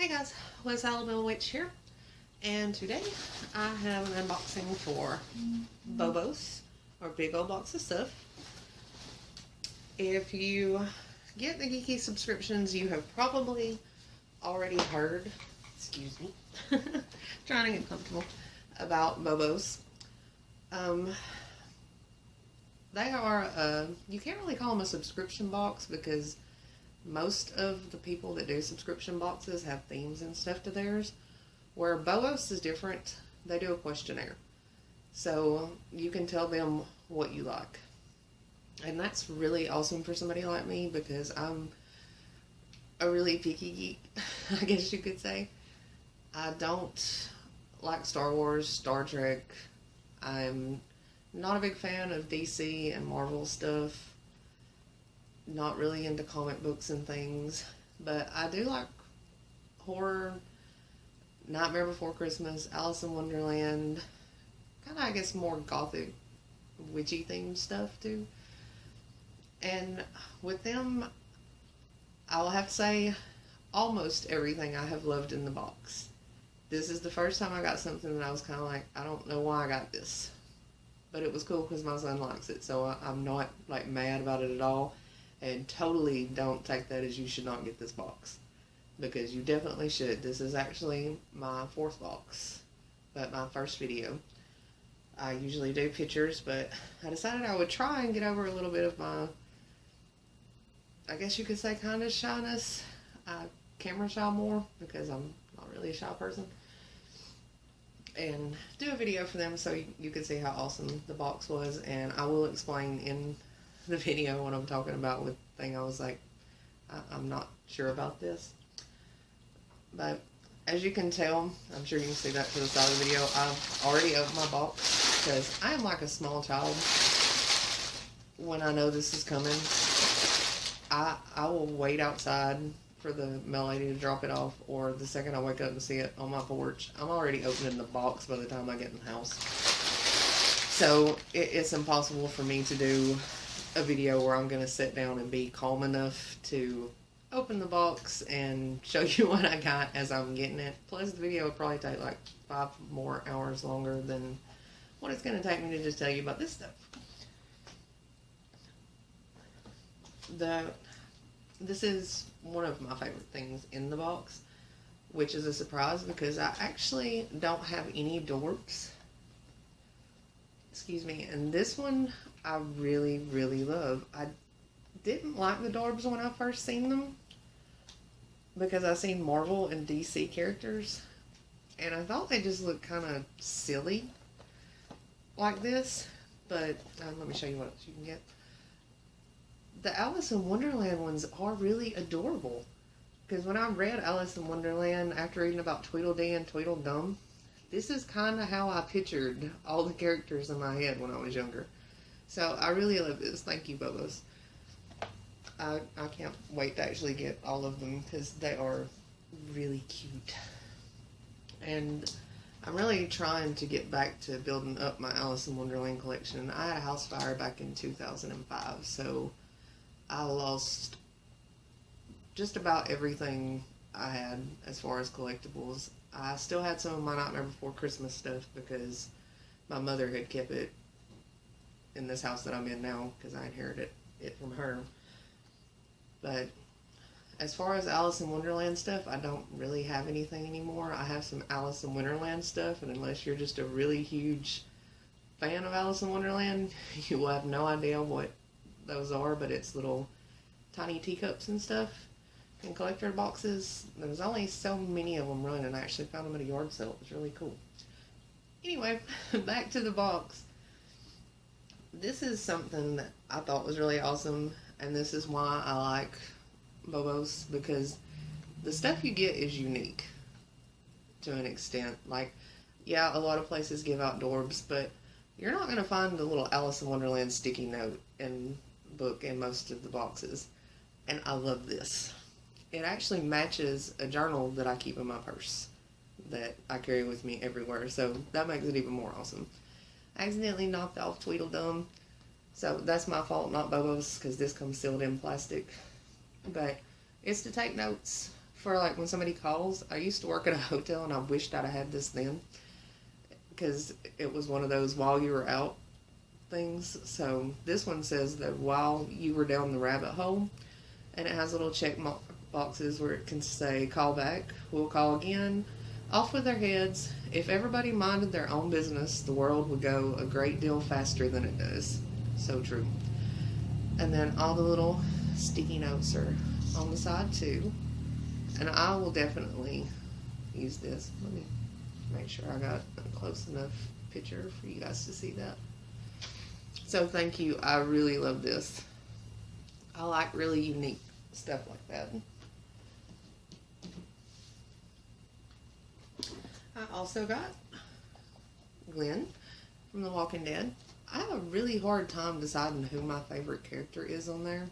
Hey guys, West Alabama Witch here, and today I have an unboxing for BoBos, or Big Old Box of Stuff. If you get the geeky subscriptions, you have probably already heard, excuse me, trying to get comfortable, about BoBos. They are, you can't really call them a subscription box because most of the people that do subscription boxes have themes and stuff to theirs. Where BoBos is different, they do a questionnaire. So you can tell them what you like. And that's really awesome for somebody like me because I'm a really picky geek, I guess you could say. I don't like Star Wars, Star Trek. I'm not a big fan of DC and Marvel stuff. Not really into comic books and things, but I do like horror, Nightmare Before Christmas, Alice in Wonderland, kind of I guess more gothic, witchy themed stuff too. And with them, I will have to say almost everything I have loved in the box. This is the first time I got something that I was kind of like, I don't know why I got this, but it was cool because my son likes it, so I'm not like mad about it at all. And totally don't take that as you should not get this box, because you definitely should. This is actually my fourth box, but my first video. I usually do pictures, but I decided I would try and get over a little bit of my, I guess you could say, kind of shyness. I camera shy more because I'm not really a shy person. And do a video for them so you can see how awesome the box was, and I will explain in the video what I'm talking about with the thing I was like, I'm not sure about this. But as you can tell, I'm sure you can see that to the side of the video, I've already opened my box because I am like a small child. When I know this is coming, I will wait outside for the mail lady to drop it off, or the second I wake up and see it on my porch, I'm already opening the box by the time I get in the house. So it's impossible for me to do a video where I'm going to sit down and be calm enough to open the box and show you what I got as I'm getting it. Plus the video would probably take like 5 more hours longer than what it's going to take me to just tell you about this stuff. This is one of my favorite things in the box, which is a surprise because I actually don't have any dorks. Excuse me, and this one I really, really love. I didn't like the Dorbs when I first seen them because I seen Marvel and DC characters, and I thought they just looked kind of silly like this. But let me show you what else you can get. The Alice in Wonderland ones are really adorable because when I read Alice in Wonderland after reading about Tweedledee and Tweedledum, this is kind of how I pictured all the characters in my head when I was younger. So I really love this. Thank you, BoBos. I can't wait to actually get all of them because they are really cute. And I'm really trying to get back to building up my Alice in Wonderland collection. I had a house fire back in 2005, so I lost just about everything I had as far as collectibles. I still had some of my Nightmare Before Christmas stuff because my mother had kept it in this house that I'm in now because I inherited it from her. But as far as Alice in Wonderland stuff, I don't really have anything anymore. I have some Alice in Wonderland stuff, and unless you're just a really huge fan of Alice in Wonderland, you will have no idea what those are, but it's little tiny teacups and stuff in collector boxes. There's only so many of them running, and I actually found them at a yard sale. It was really cool. Anyway, back to the box. This is something that I thought was really awesome, and this is why I like BoBos, because the stuff you get is unique to an extent. Like, yeah, a lot of places give out Dorbs, but you're not going to find the little Alice in Wonderland sticky note and book in most of the boxes, and I love this. It actually matches a journal that I keep in my purse that I carry with me everywhere, so that makes it even more awesome. I accidentally knocked off Tweedledum, so that's my fault, not BoBos, because this comes sealed in plastic. But it's to take notes for like when somebody calls. I used to work at a hotel and I wished I'd have had this then, because it was one of those while you were out things. So this one says that while you were down the rabbit hole, and it has little check boxes where it can say call back, we'll call again, off with their heads. If everybody minded their own business, the world would go a great deal faster than it does. So true. And then all the little sticky notes are on the side too. And I will definitely use this. Let me make sure I got a close enough picture for you guys to see that. So thank you. I really love this. I like really unique stuff like that. I also got Glenn from The Walking Dead. I have a really hard time deciding who my favorite character is on there.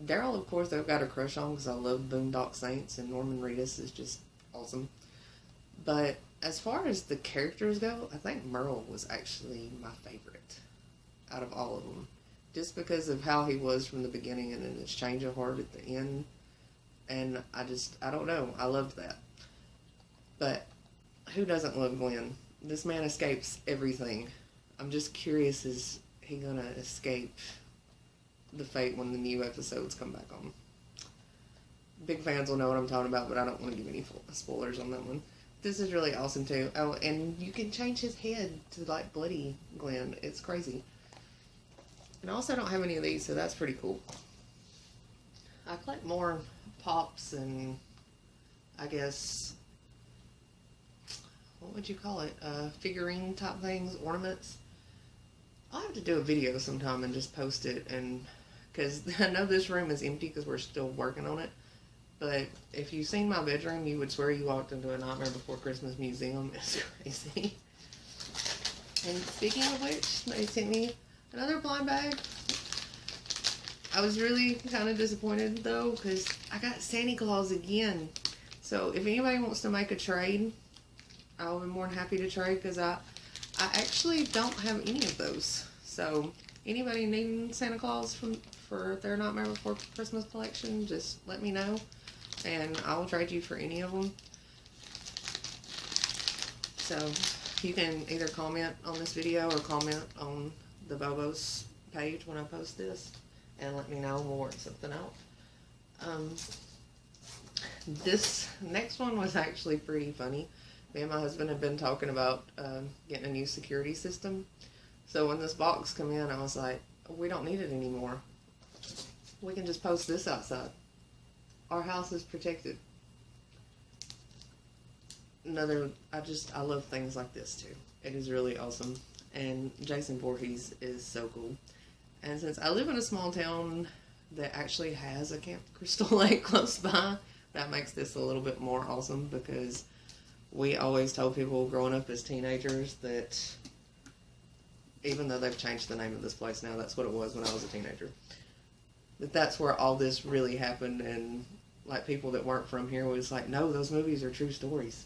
Daryl, of course, I've got a crush on because I love Boondock Saints, and Norman Reedus is just awesome. But as far as the characters go, I think Merle was actually my favorite out of all of them. Just because of how he was from the beginning and then his change of heart at the end. And I don't know, I loved that. But who doesn't love Glenn? This man escapes everything. I'm just curious, is he gonna escape the fate when the new episodes come back on? Big fans will know what I'm talking about, but I don't want to give any spoilers on that one. This is really awesome too. Oh, and you can change his head to like bloody Glenn. It's crazy. And I also don't have any of these, so that's pretty cool. I collect more pops and I guess, what would you call it? Figurine type things, ornaments. I'll have to do a video sometime and just post it, and because I know this room is empty because we're still working on it. But if you've seen my bedroom, you would swear you walked into a Nightmare Before Christmas museum. It's crazy. And speaking of which, they sent me another blind bag. I was really kind of disappointed though because I got Santa Claus again. So if anybody wants to make a trade, I'll be more than happy to trade because I actually don't have any of those. So anybody needing Santa Claus for their Nightmare Before Christmas collection, just let me know and I will trade you for any of them. So you can either comment on this video or comment on the BoBos page when I post this and let me know, we'll work something out. This next one was actually pretty funny. Me and my husband have been talking about getting a new security system. So when this box came in, I was like, we don't need it anymore. We can just post this outside. Our house is protected. I love things like this too. It is really awesome. And Jason Voorhees is so cool. And since I live in a small town that actually has a Camp Crystal Lake close by, that makes this a little bit more awesome because we always told people growing up as teenagers that, even though they've changed the name of this place now, that's what it was when I was a teenager, that's where all this really happened. And like people that weren't from here was like, no, those movies are true stories.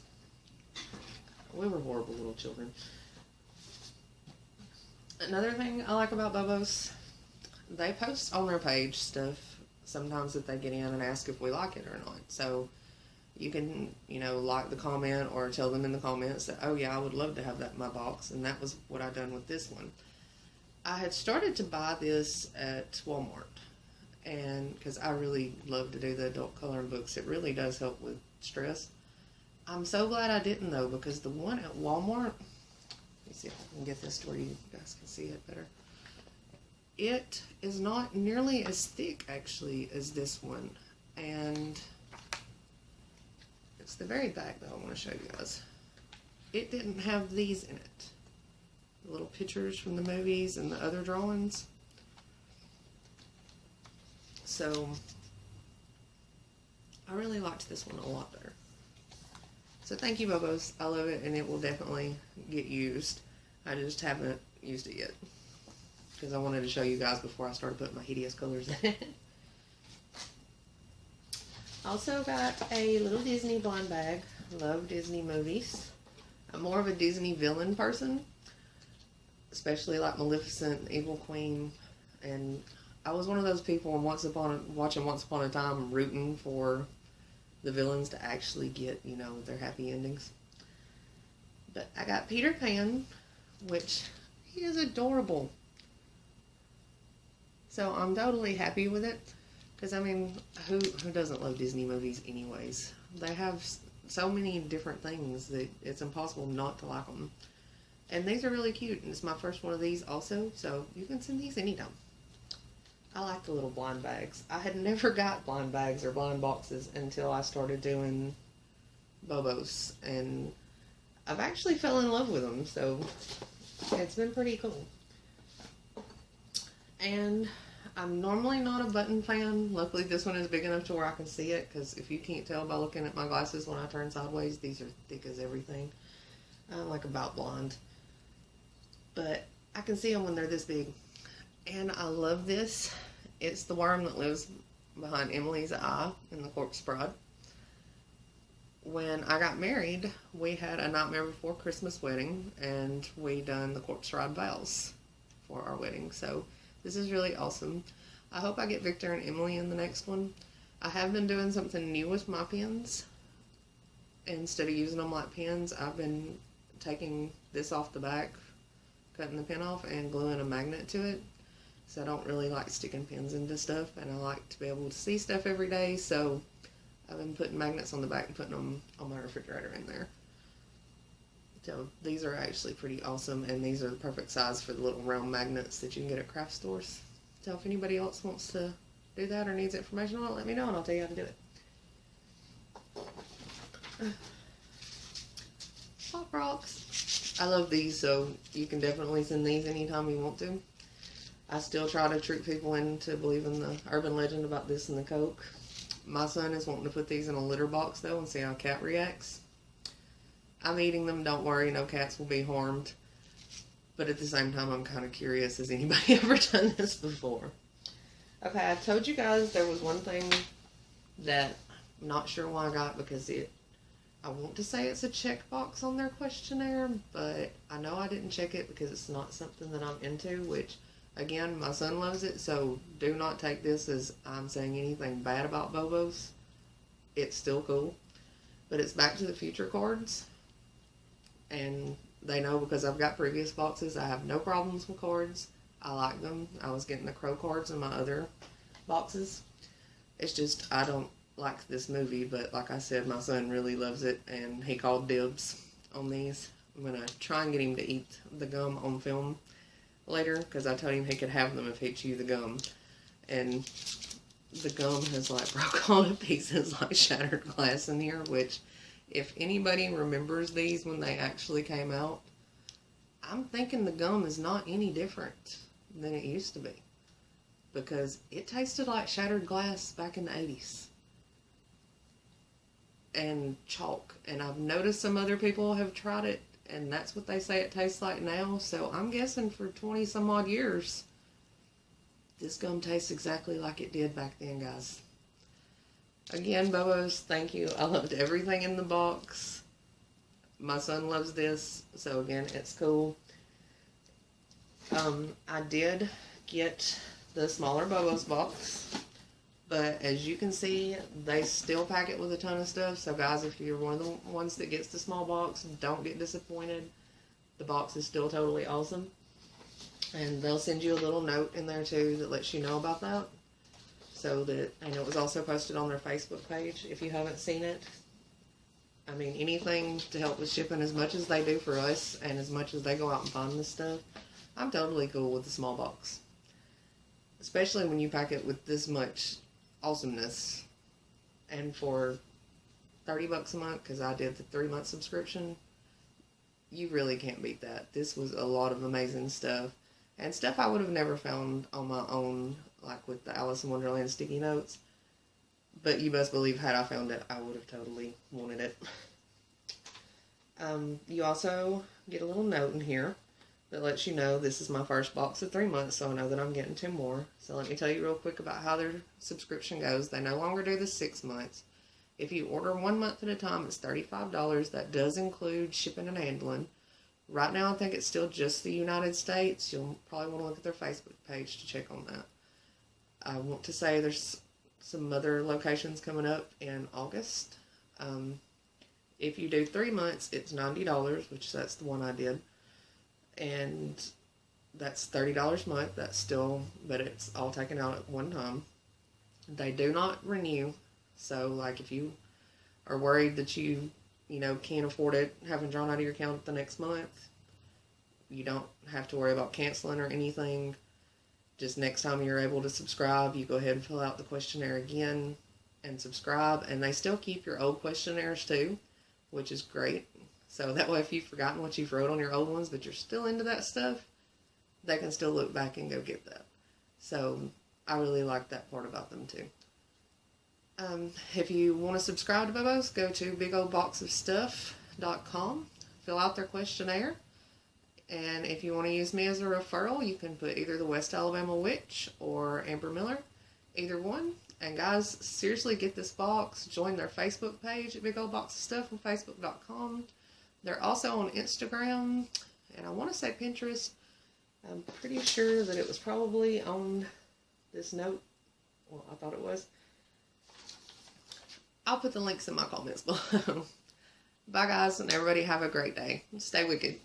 We were horrible little children. Another thing I like about BoBos, they post on their page stuff sometimes that they get in and ask if we like it or not. So you can, like the comment or tell them in the comments that, oh yeah, I would love to have that in my box. And that was what I done with this one. I had started to buy this at Walmart. And because I really love to do the adult coloring books, it really does help with stress. I'm so glad I didn't though, because the one at Walmart, let me see if I can get this to where you guys can see it better. It is not nearly as thick actually as this one. And it's the very back that I want to show you guys. It didn't have these in it. The little pictures from the movies and the other drawings. So I really liked this one a lot better. So thank you, BoBos. I love it, and it will definitely get used. I just haven't used it yet because I wanted to show you guys before I started putting my hideous colors in it. Also got a little Disney blind bag. Love Disney movies. I'm more of a Disney villain person, especially like Maleficent, Evil Queen, and I was one of those people watching Once Upon a Time rooting for the villains to actually get, you know, their happy endings. But I got Peter Pan, which he is adorable. So I'm totally happy with it. Because, I mean, who doesn't love Disney movies anyways? They have so many different things that it's impossible not to like them. And these are really cute. And it's my first one of these also. So you can send these anytime. I like the little blind bags. I had never got blind bags or blind boxes until I started doing BoBos. And I've actually fell in love with them. So it's been pretty cool. And I'm normally not a button fan. Luckily, this one is big enough to where I can see it. Because if you can't tell by looking at my glasses when I turn sideways, these are thick as everything. I'm like about blonde. But I can see them when they're this big. And I love this. It's the worm that lives behind Emily's eye in The Corpse Bride. When I got married, we had a Nightmare Before Christmas wedding. And we done the Corpse Bride vows for our wedding. So this is really awesome. I hope I get Victor and Emily in the next one. I have been doing something new with my pens. Instead of using them like pens, I've been taking this off the back, cutting the pen off, and gluing a magnet to it. So I don't really like sticking pens into stuff, and I like to be able to see stuff every day, so I've been putting magnets on the back and putting them on my refrigerator in there. So these are actually pretty awesome, and these are the perfect size for the little round magnets that you can get at craft stores. So if anybody else wants to do that or needs information on it, let me know and I'll tell you how to do it. Pop rocks. I love these, so you can definitely send these anytime you want to. I still try to trick people into believing the urban legend about this and the Coke. My son is wanting to put these in a litter box though and see how a cat reacts. I'm eating them, don't worry, no cats will be harmed. But at the same time, I'm kind of curious, has anybody ever done this before? Okay, I told you guys there was one thing that I'm not sure why I got because I want to say it's a checkbox on their questionnaire, but I know I didn't check it because it's not something that I'm into, which, again, my son loves it, so do not take this as I'm saying anything bad about BoBos. It's still cool. But it's Back to the Future cards. And they know because I've got previous boxes, I have no problems with cards. I like them. I was getting the Crow cards in my other boxes. It's just, I don't like this movie, but like I said, my son really loves it, and he called dibs on these. I'm going to try and get him to eat the gum on film later, because I told him he could have them if he'd chew the gum. And the gum has like broke all to pieces like shattered glass in here, which if anybody remembers these when they actually came out, I'm thinking the gum is not any different than it used to be. Because it tasted like shattered glass back in the 80s. And chalk. And I've noticed some other people have tried it, and that's what they say it tastes like now. So I'm guessing for 20 some odd years, this gum tastes exactly like it did back then, guys. Again, BoBos, thank you. I loved everything in the box. My son loves this, so again, it's cool. I did get the smaller BoBos box, but as you can see, they still pack it with a ton of stuff. So guys, if you're one of the ones that gets the small box, don't get disappointed. The box is still totally awesome. And they'll send you a little note in there too that lets you know about that. So that, and it was also posted on their Facebook page if you haven't seen it. I mean, anything to help with shipping as much as they do for us and as much as they go out and find this stuff, I'm totally cool with the small box. Especially when you pack it with this much awesomeness. And for 30 bucks a month, because I did the 3-month subscription, you really can't beat that. This was a lot of amazing stuff. And stuff I would have never found on my own, like with the Alice in Wonderland sticky notes. But you best believe had I found it, I would have totally wanted it. You also get a little note in here that lets you know this is my first box of 3 months, so I know that I'm getting 2 more. So let me tell you real quick about how their subscription goes. They no longer do the 6 months. If you order 1 month at a time, it's $35. That does include shipping and handling. Right now, I think it's still just the United States. You'll probably want to look at their Facebook page to check on that. I want to say there's some other locations coming up in August. If you do 3 months, it's $90, which that's the one I did. And that's $30 a month. That's still, but it's all taken out at one time. They do not renew. So, like, if you are worried that you can't afford it, having drawn out of your account the next month, you don't have to worry about canceling or anything. Just next time you're able to subscribe, you go ahead and fill out the questionnaire again and subscribe. And they still keep your old questionnaires too, which is great. So that way, if you've forgotten what you've wrote on your old ones, but you're still into that stuff, they can still look back and go get that. So I really like that part about them too. If you want to subscribe to BoBos, go to bigoldboxofstuff.com, fill out their questionnaire, and if you want to use me as a referral, you can put either the West Alabama Witch or Amber Miller, either one. And guys, seriously, get this box. Join their Facebook page at Big Old Box of Stuff on Facebook.com. They're also on Instagram, and I want to say Pinterest. I'm pretty sure that it was probably on this note. Well, I thought it was. I'll put the links in my comments below. Bye, guys, and everybody have a great day. Stay wicked.